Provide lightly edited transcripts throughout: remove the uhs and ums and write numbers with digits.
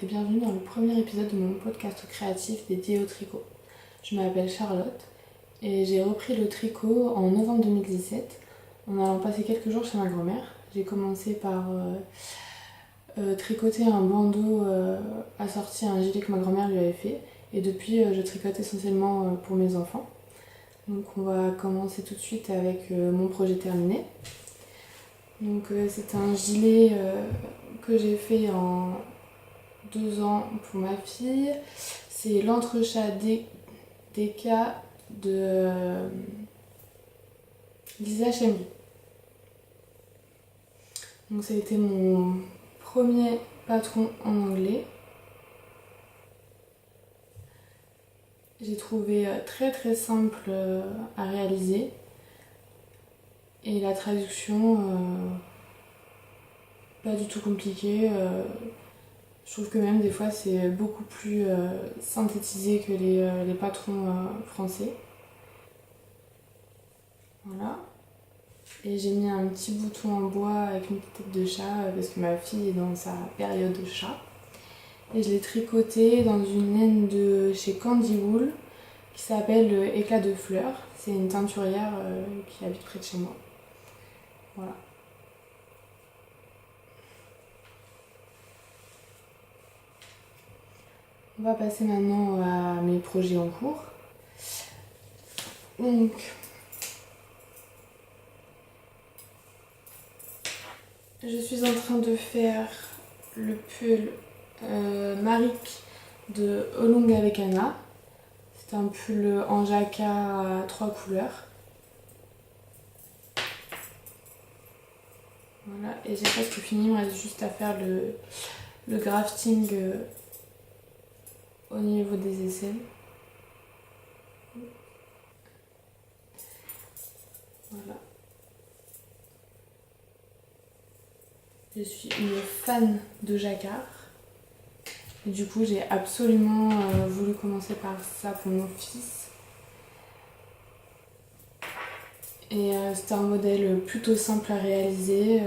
et bienvenue dans le premier épisode de mon podcast créatif dédié au tricot. Je m'appelle Charlotte et j'ai repris le tricot en novembre 2017 en allant passer quelques jours chez ma grand-mère. J'ai commencé par tricoter un bandeau assorti à un gilet que ma grand-mère lui avait fait et depuis je tricote essentiellement pour mes enfants. Donc on va commencer tout de suite avec mon projet terminé. Donc c'est un gilet que j'ai fait en 2 ans pour ma fille. C'est l'entrechat DK de Lisa Chemry. Donc ça a été mon premier patron en anglais. J'ai trouvé très très simple à réaliser. Et la traduction, pas du tout compliquée. Je trouve que même des fois c'est beaucoup plus synthétisé que les patrons français. Voilà. Et j'ai mis un petit bouton en bois avec une petite tête de chat parce que ma fille est dans sa période de chat. Et je l'ai tricoté dans une laine de chez Candy Wool qui s'appelle Éclat de fleurs. C'est une teinturière qui habite près de chez moi. Voilà. On va passer maintenant à mes projets en cours. Donc, je suis en train de faire le pull Marik de Olong avec Anna. C'est un pull en jacquard à 3 couleurs. Voilà, et j'ai presque fini, il me reste juste à faire le grafting au niveau des aisselles. Voilà. Je suis une fan de jacquard. Et du coup, j'ai absolument voulu commencer par ça pour mon fils. Et c'était un modèle plutôt simple à réaliser,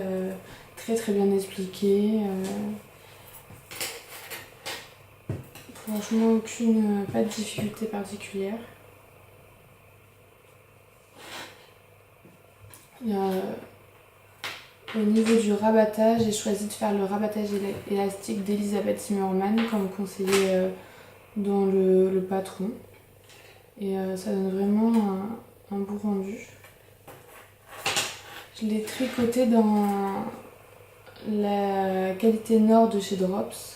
très très bien expliqué. Franchement, pas de difficulté particulière. Au niveau du rabattage, j'ai choisi de faire le rabattage élastique d'Elisabeth Zimmermann comme conseillé dans le patron. Et ça donne vraiment un beau rendu. Je l'ai tricoté dans la qualité Nord de chez Drops,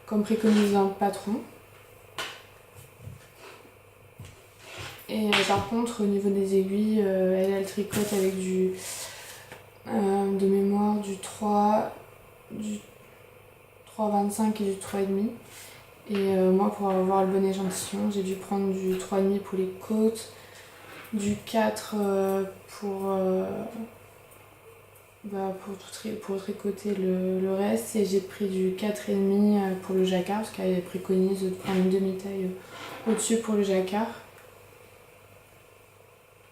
comme préconisé dans le patron. Et par contre, au niveau des aiguilles, elle tricote avec de mémoire du 3,25 et du 3,5. Et moi, pour avoir le bon échantillon, j'ai dû prendre du 3,5 pour les côtes, du 4 pour tricoter le reste, et j'ai pris du 4,5 pour le jacquard parce qu'elle préconise de prendre une demi-taille au-dessus pour le jacquard.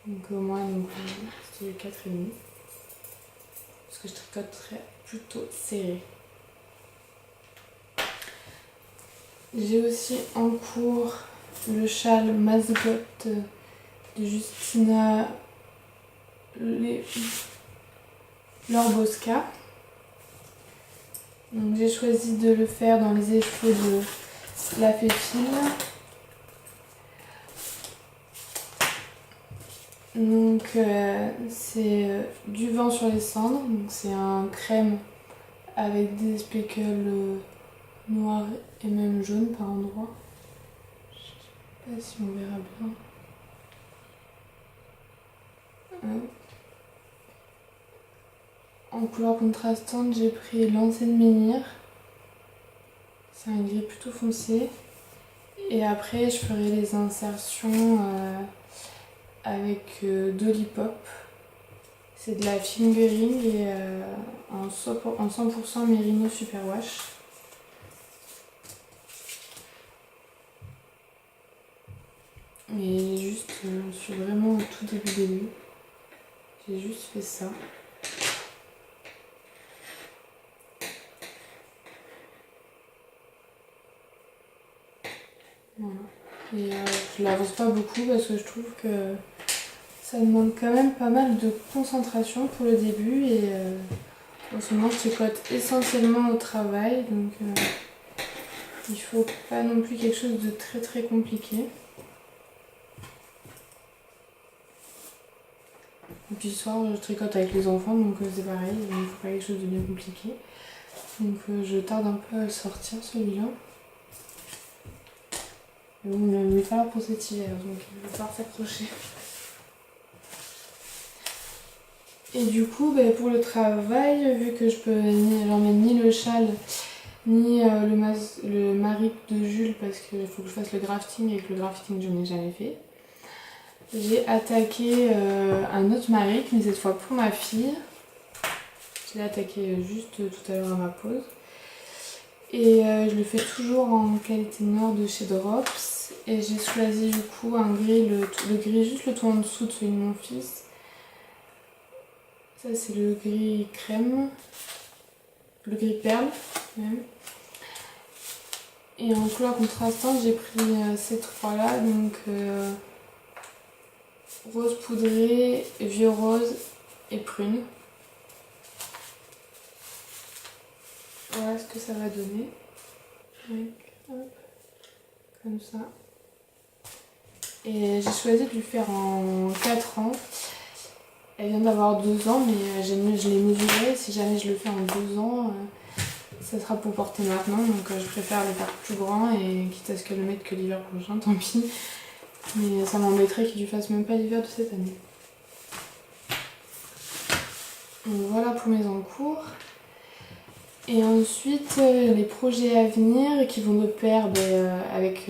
Donc moi c'était du 4,5 parce que je tricoterais plutôt serré. J'ai aussi en cours le châle Mascot de Justina Lorbosca. Donc j'ai choisi de le faire dans les effets de la Féfile. Donc c'est du vent sur les cendres, donc c'est un crème avec des speckles noirs et même jaunes par endroits. Je sais pas si on verra bien. En couleur contrastante, j'ai pris Lancer de menhir. C'est un gris plutôt foncé. Et après, je ferai les insertions avec Dolipop. C'est de la fingering et en 100% Merino Superwash. Et juste, je suis vraiment au tout début. J'ai juste fait ça. Et je l'avance pas beaucoup parce que je trouve que ça demande quand même pas mal de concentration pour le début. Et en ce moment, je tricote essentiellement au travail, donc il faut pas non plus quelque chose de très très compliqué. Et puis le soir, je tricote avec les enfants, donc c'est pareil, il ne faut pas quelque chose de bien compliqué. Donc je tarde un peu à le sortir celui-là. Mais bon, il va falloir pour cet hiver, donc il va falloir s'accrocher. Et du coup, pour le travail, vu que je peux j'emmène ni le châle, ni le maric de Jules, parce qu'il faut que je fasse le grafting, et que le grafting je n'ai jamais fait. J'ai attaqué un autre maric, mais cette fois pour ma fille. Je l'ai attaqué juste tout à l'heure à ma pause. Et je le fais toujours en qualité noire de chez Drops. Et j'ai choisi du coup un gris, le gris juste le tout en dessous de celui de mon fils. Ça c'est le gris crème, le gris perle même. Et en couleur contrastante j'ai pris ces trois là, donc rose poudré, vieux rose et prune. Voilà ce que ça va donner. Hop, comme ça. Et j'ai choisi de lui faire en 4 ans. Elle vient d'avoir 2 ans, mais je l'ai mesuré. Si jamais je le fais en 2 ans, ça sera pour porter maintenant. Donc je préfère le faire plus grand, et quitte à ce qu'elle le mette que l'hiver prochain, tant pis. Mais ça m'embêterait qu'il lui fasse même pas l'hiver de cette année. Donc voilà pour mes encours. Et ensuite, les projets à venir qui vont de pair avec...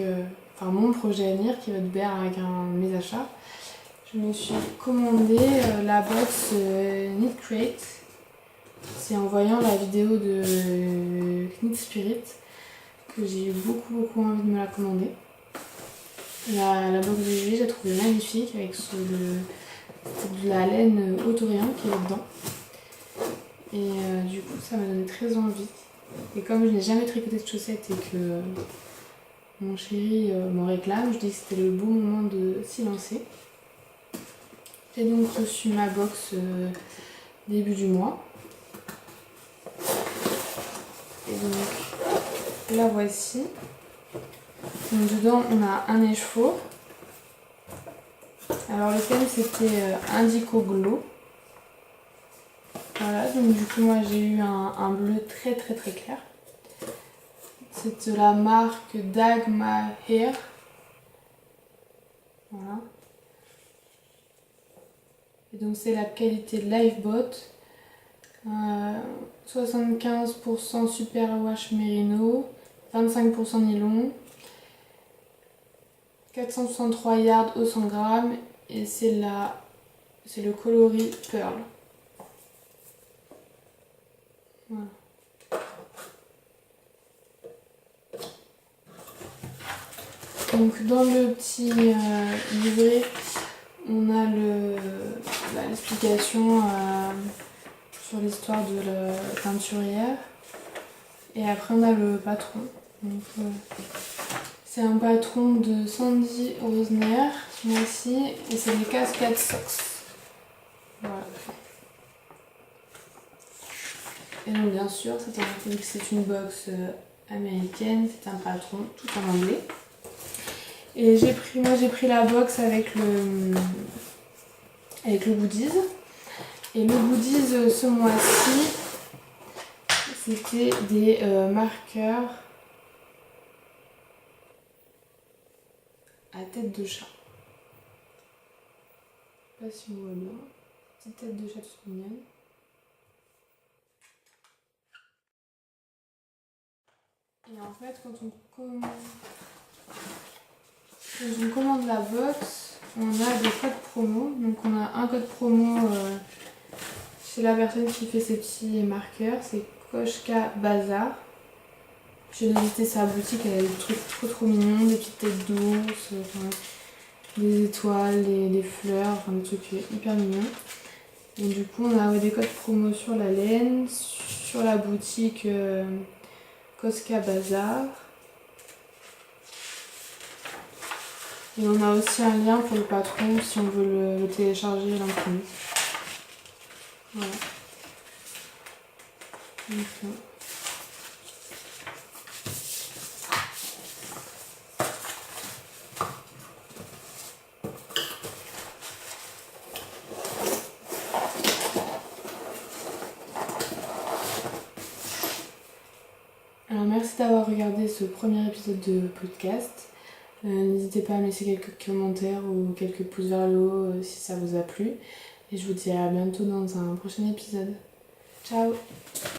Enfin, mon projet à venir qui va de pair avec mes achats. Je me suis commandé la box Knit Crate. C'est en voyant la vidéo de Knit Spirit que j'ai eu beaucoup envie de me la commander. La box de juillet, je la trouvais magnifique avec de la laine autorien qui est dedans. Et du coup, ça m'a donné très envie. Et comme je n'ai jamais tricoté de chaussettes et que mon chéri m'en réclame, je dis que c'était le bon moment de s'y lancer. J'ai donc reçu ma box début du mois. Et donc la voici. Donc dedans on a un écheveau. Alors le thème c'était Indigo Glow. Voilà, donc du coup moi j'ai eu un bleu très clair. C'est de la marque Dagmar Hair. Voilà. Et donc c'est la qualité Livebot. 75% superwash mérino, 25% nylon, 463 yards au 100 grammes, et c'est le coloris Pearl. Voilà. Donc dans le petit livret, on a l'explication sur l'histoire de la teinturière, et après on a le patron. Donc, c'est un patron de Sandy Rosner, celui-ci, et c'est les Cascade Socks. Voilà. Et donc bien sûr, c'est une box américaine, c'est un patron tout en anglais. Et moi j'ai pris la box avec le goodies. Et le goodies ce mois-ci, c'était des marqueurs à tête de chat. Je sais pas si on voit bien. Petite tête de chat toute mignonne. Et en fait, quand on commande la box, on a des codes promo. Donc on a un code promo chez la personne qui fait ces petits marqueurs, c'est Koshka Bazar. J'ai visité sa boutique, elle a des trucs trop mignons, des petites têtes d'ours, des étoiles, des fleurs, des trucs hyper mignons. Et du coup on a des codes promo sur la laine, sur la boutique Koshka Bazar. Et on a aussi un lien pour le patron si on veut le télécharger et l'imprimer. Voilà. Donc, alors merci d'avoir regardé ce premier épisode de podcast. N'hésitez pas à me laisser quelques commentaires ou quelques pouces vers le haut si ça vous a plu. Et je vous dis à bientôt dans un prochain épisode. Ciao!